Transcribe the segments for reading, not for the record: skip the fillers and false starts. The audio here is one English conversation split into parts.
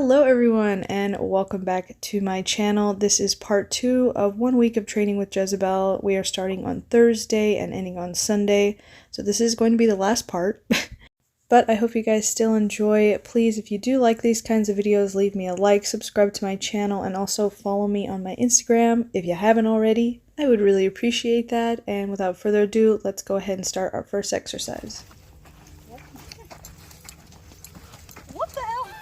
Hello everyone and welcome back to my channel. This is part 2 of 1 week of training with Jezebel. We are starting on Thursday and ending on Sunday, so this is going to be the last part. But I hope you guys still enjoy. Please, if you do like these kinds of videos, leave me a like, subscribe to my channel, and also follow me on my Instagram if you haven't already. I would really appreciate that, and without further ado, let's go ahead and start our first exercise. What the hell?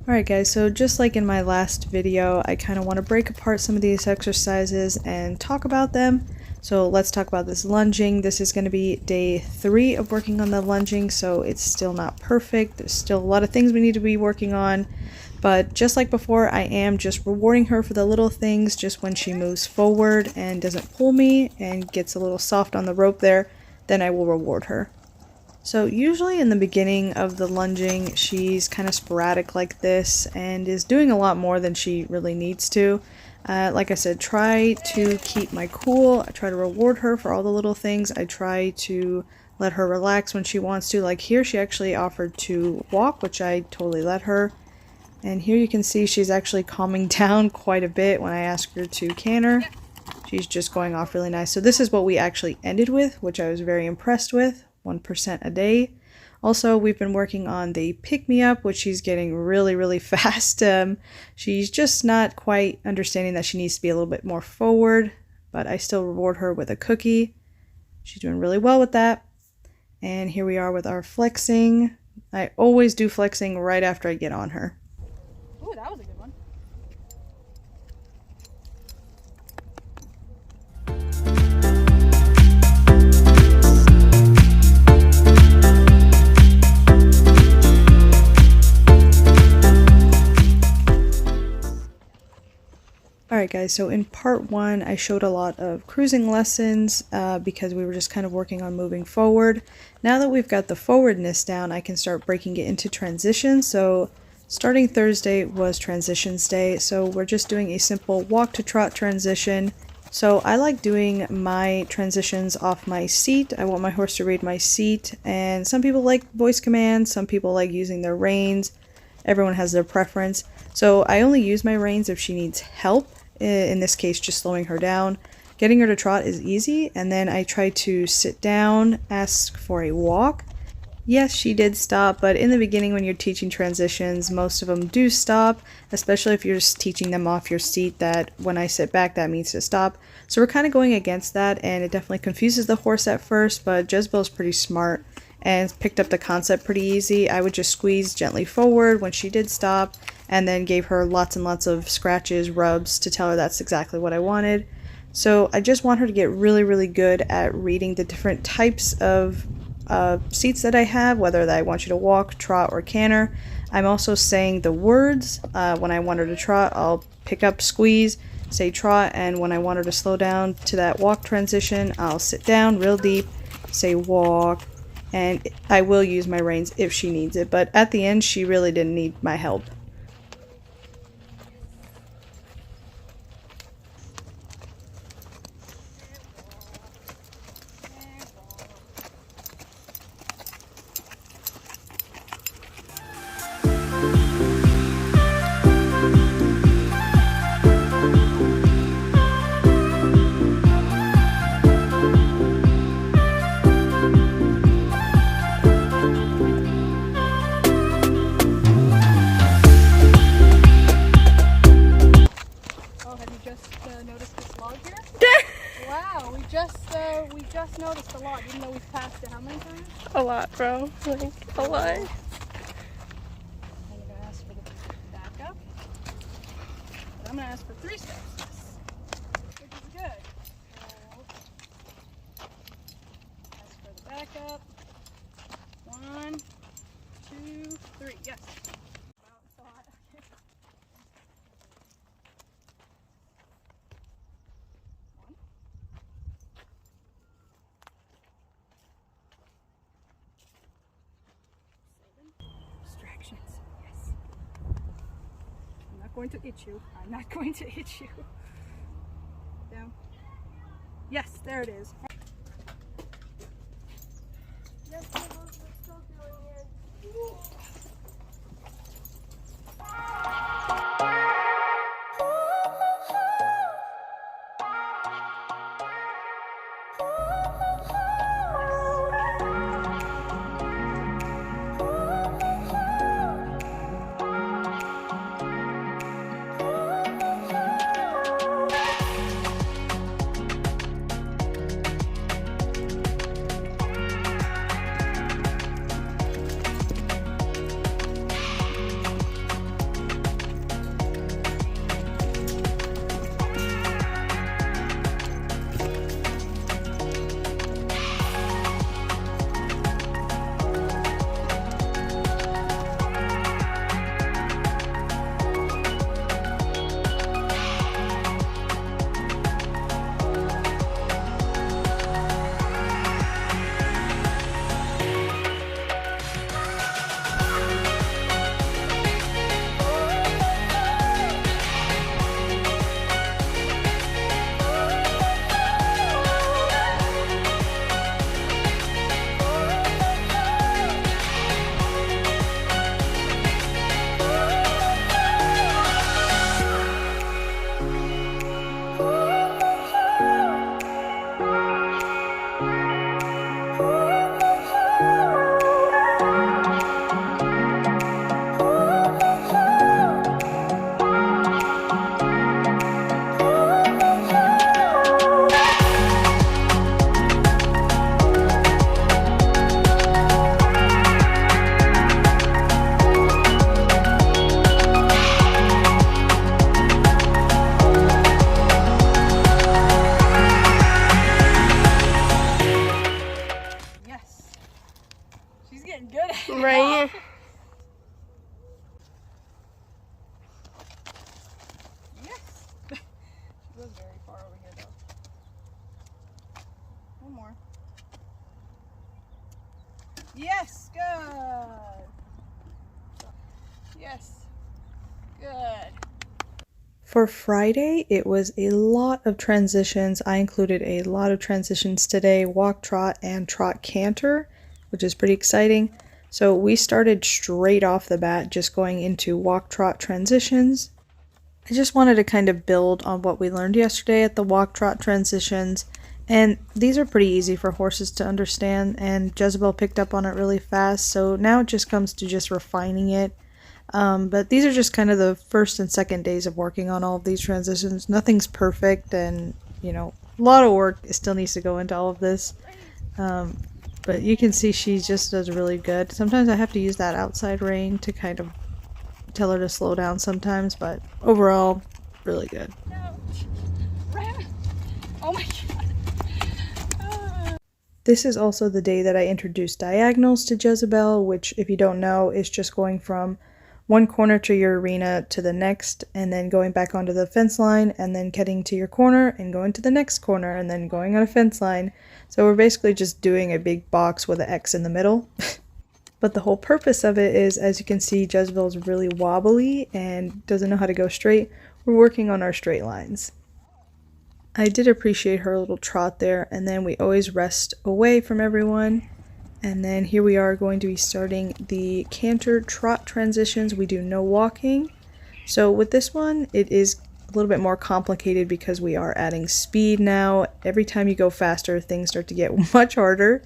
Alright guys, so just like in my last video, I kind of want to break apart some of these exercises and talk about them. So let's talk about this lunging. This is going to be day 3 of working on the lunging, so it's still not perfect. There's still a lot of things we need to be working on. But just like before, I am just rewarding her for the little things, just when she moves forward and doesn't pull me and gets a little soft on the rope there, then I will reward her. So usually in the beginning of the lunging, she's kind of sporadic like this and is doing a lot more than she really needs to. Like I said, try to keep my cool. I try to reward her for all the little things. I try to let her relax when she wants to. Like here, she actually offered to walk, which I totally let her. And here you can see she's actually calming down quite a bit when I ask her to canter. She's just going off really nice. So this is what we actually ended with, which I was very impressed with. 1% a day. Also, we've been working on the pick-me-up, which she's getting really fast. She's just not quite understanding that she needs to be a little bit more forward, but I still reward her with a cookie. She's doing really well with that. And here we are with our flexing. I always do flexing right after I get on her. Ooh, that was a good one. Alright guys, so in part 1 I showed a lot of cruising lessons because we were just kind of working on moving forward. Now that we've got the forwardness down, I can start breaking it into transitions. So starting Thursday was transitions day, so we're just doing a simple walk to trot transition. So I like doing my transitions off my seat. I want my horse to read my seat, and some people like voice commands, some people like using their reins. Everyone has their preference. So I only use my reins if she needs help. In this case, just slowing her down. Getting her to trot is easy, and then I try to sit down, ask for a walk. Yes, she did stop, but in the beginning when you're teaching transitions, most of them do stop, especially if you're just teaching them off your seat that when I sit back, that means to stop. So we're kind of going against that, and it definitely confuses the horse at first, but Jezebel's pretty smart and picked up the concept pretty easy. I would just squeeze gently forward when she did stop, and then gave her lots and lots of scratches, rubs, to tell her that's exactly what I wanted. So I just want her to get really good at reading the different types of seats that I have, whether that I want you to walk, trot, or canter. I'm also saying the words. When I want her to trot, I'll pick up, squeeze, say trot, and when I want her to slow down to that walk transition, I'll sit down real deep, say walk, and I will use my reins if she needs it, but at the end she really didn't need my help. lot, bro. Like, a lot. And you're gonna ask for the backup. But I'm gonna ask for 3 steps, which is good. So, ask for the backup. 1, 2, 3. Yes. About thought. Okay. 1. Distractions. Yes. I'm not going to hit you. I'm not going to hit you. Down. Yes, there it is. Yes, we're still doing it. She's getting good at it. Right? Yes. She goes very far over here though. One more. Yes, good. Yes, good. For Friday, it was a lot of transitions. I included a lot of transitions today, walk, trot, and trot canter, which is pretty exciting. So we started straight off the bat just going into walk, trot transitions. I just wanted to kind of build on what we learned yesterday at the walk, trot transitions. And these are pretty easy for horses to understand, and Jezebel picked up on it really fast, so now it just comes to just refining it. But these are just kind of the first and second days of working on all of these transitions. Nothing's perfect, and, you know, a lot of work still needs to go into all of this. But you can see she just does really good. Sometimes I have to use that outside rein to kind of tell her to slow down sometimes, but overall, really good. Oh my god. This is also the day that I introduced diagonals to Jezebel, which, if you don't know, is just going from one corner to your arena to the next, and then going back onto the fence line, and then getting to your corner, and going to the next corner, and then going on a fence line. So we're basically just doing a big box with an X in the middle. But the whole purpose of it is, as you can see, Jezebel's really wobbly and doesn't know how to go straight. We're working on our straight lines. I did appreciate her little trot there, and then we always rest away from everyone. And then here we are going to be starting the canter trot transitions. We do no walking. So with this one, it is a little bit more complicated because we are adding speed now. Every time you go faster, things start to get much harder.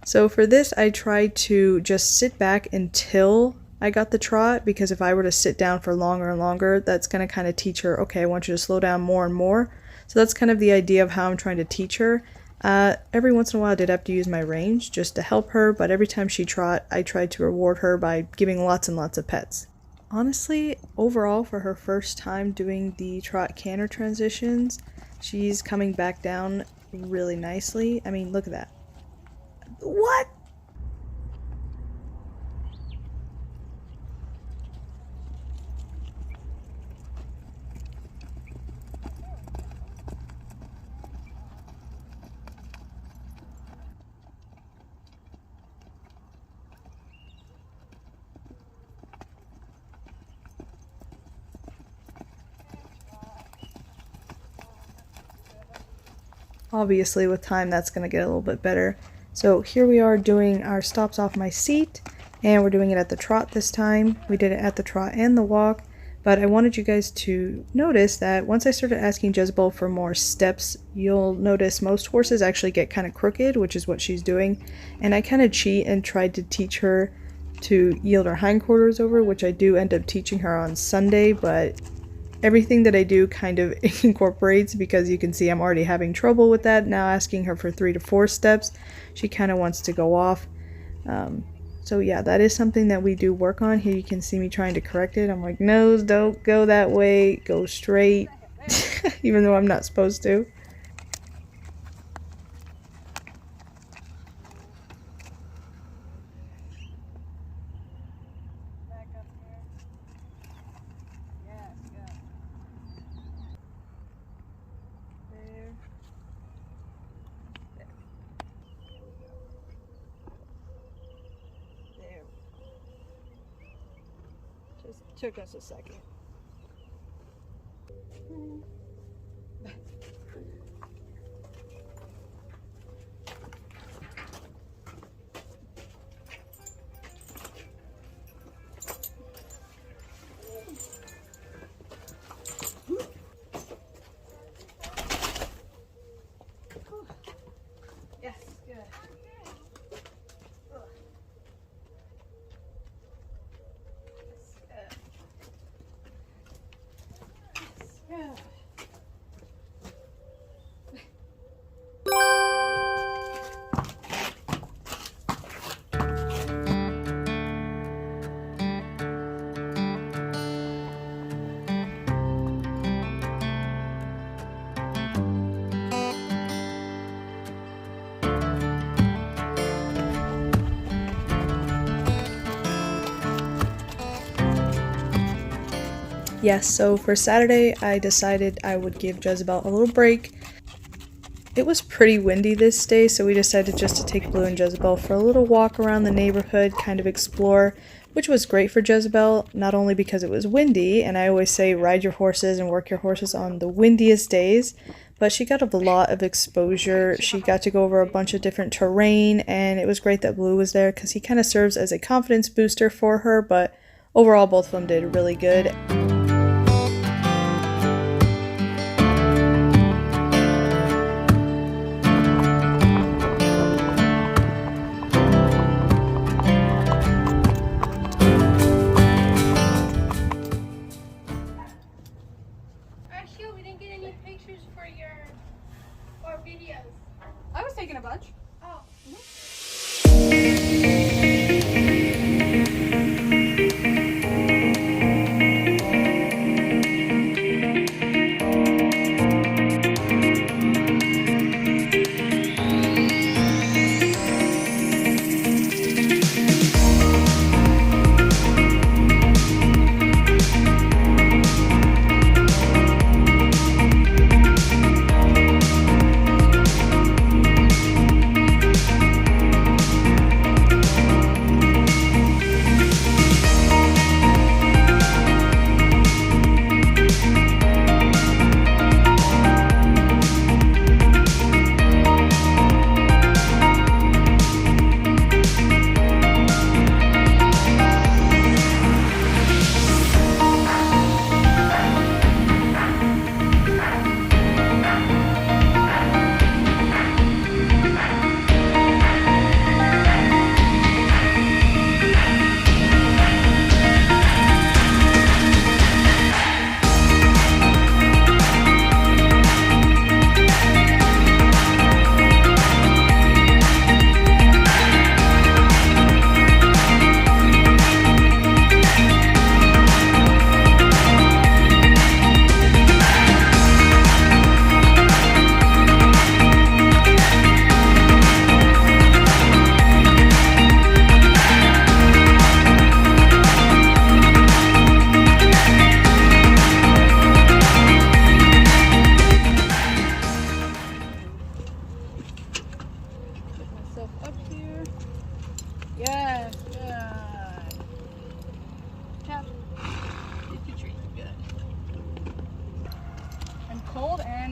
So for this, I tried to just sit back until I got the trot, because if I were to sit down for longer and longer, that's going to kind of teach her, okay, I want you to slow down more and more. So that's kind of the idea of how I'm trying to teach her. Every once in a while I did have to use my range just to help her, but every time she trot, I tried to reward her by giving lots and lots of pets. Honestly, overall, for her first time doing the trot canter transitions, she's coming back down really nicely. I mean, look at that. What? Obviously, with time, that's going to get a little bit better. So here we are doing our stops off my seat, and we're doing it at the trot this time. We did it at the trot and the walk, but I wanted you guys to notice that once I started asking Jezebel for more steps, you'll notice most horses actually get kind of crooked, which is what she's doing, and I kind of cheat and tried to teach her to yield her hindquarters over, which I do end up teaching her on Sunday, but everything that I do kind of incorporates, because you can see I'm already having trouble with that. Now asking her for 3 to 4 steps, she kind of wants to go off. So yeah, that is something that we do work on. Here you can see me trying to correct it. I'm like, no, don't go that way, go straight, even though I'm not supposed to. Took us a second. Yes, good. Yes, so for Saturday, I decided I would give Jezebel a little break. It was pretty windy this day, so we decided just to take Blue and Jezebel for a little walk around the neighborhood, kind of explore, which was great for Jezebel, not only because it was windy, and I always say ride your horses and work your horses on the windiest days, but she got a lot of exposure. She got to go over a bunch of different terrain, and it was great that Blue was there because he kind of serves as a confidence booster for her, but overall both of them did really good. We didn't get any pictures for your or videos. I was taking a bunch. Oh.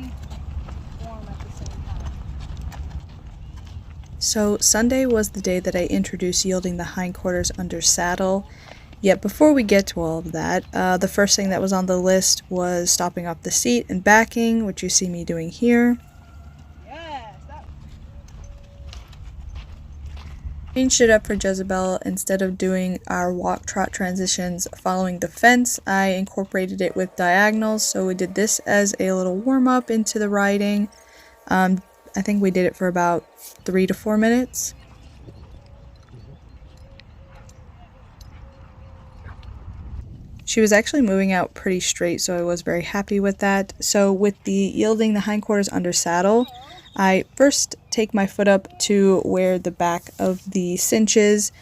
and warm at the same time. So Sunday was the day that I introduced yielding the hindquarters under saddle. Yet before we get to all of that, the first thing that was on the list was stopping off the seat and backing, which you see me doing here. Yes, that. Changed it up for Jezebel. Instead of doing our walk-trot transitions following the fence, I incorporated it with diagonals, so we did this as a little warm-up into the riding. I think we did it for about 3 to 4 minutes. She was actually moving out pretty straight, so I was very happy with that. So with the yielding the hindquarters under saddle, I first take my foot up to where the back of the cinch is,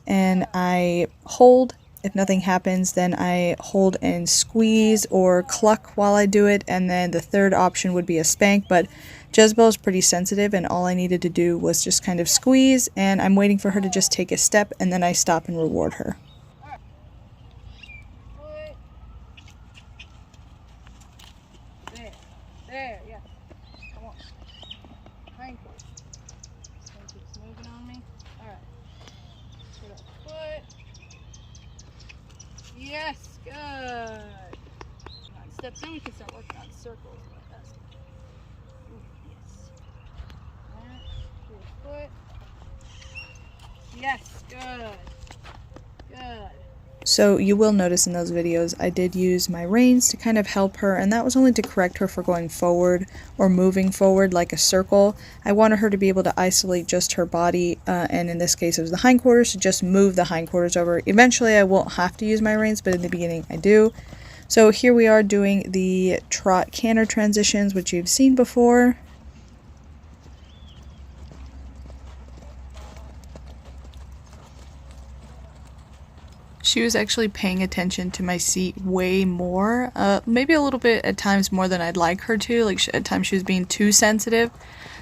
and I hold. If nothing happens, then I hold and squeeze or cluck while I do it, and then the third option would be a spank, but Jezebel is pretty sensitive, and all I needed to do was just kind of squeeze, and I'm waiting for her to just take a step, and then I stop and reward her. There, yeah. Come on. Hindquarters. This one keeps moving on me. Alright. Put up foot. Yes, good. Come on, step, then we can start working on circles. That's ooh, yes. That. Foot. Yes, good. Good. So you will notice in those videos I did use my reins to kind of help her, and that was only to correct her for going forward or moving forward like a circle. I wanted her to be able to isolate just her body, and in this case it was the hindquarters, to just move the hindquarters over. Eventually I won't have to use my reins, but in the beginning I do. So here we are doing the trot canter transitions, which you've seen before. She was actually paying attention to my seat way more, maybe a little bit at times more than I'd like her to. Like at times she was being too sensitive.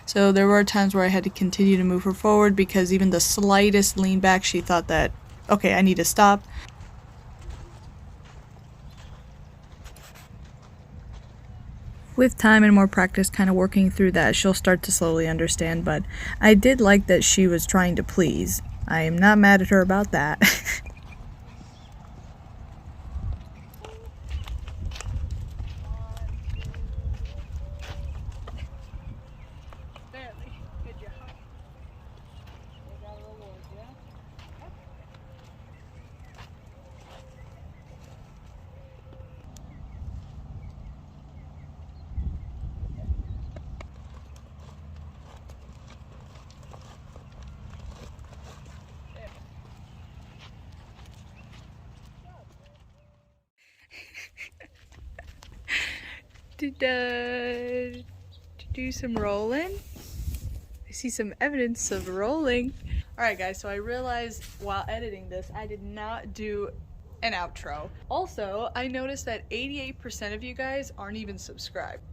So there were times where I had to continue to move her forward because even the slightest lean back, she thought that, okay, I need to stop. With time and more practice kind of working through that, she'll start to slowly understand, but I did like that she was trying to please. I am not mad at her about that. To do some rolling. I see some evidence of rolling. Alright guys, so I realized while editing this I did not do an outro. Also, I noticed that 88% of you guys aren't even subscribed.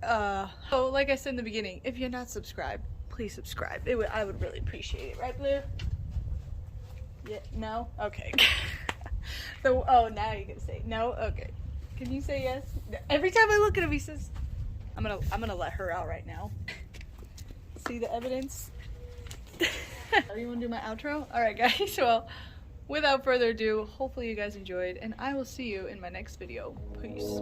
So like I said in the beginning, if you're not subscribed, please subscribe. I would really appreciate it, right Blue? Yeah, no? Okay. So, oh, now you can say no? Okay. Can you say yes? Every time I look at him, he says, I'm gonna let her out right now. See the evidence? You wanna do my outro? Alright guys, well, without further ado, hopefully you guys enjoyed, and I will see you in my next video. Peace.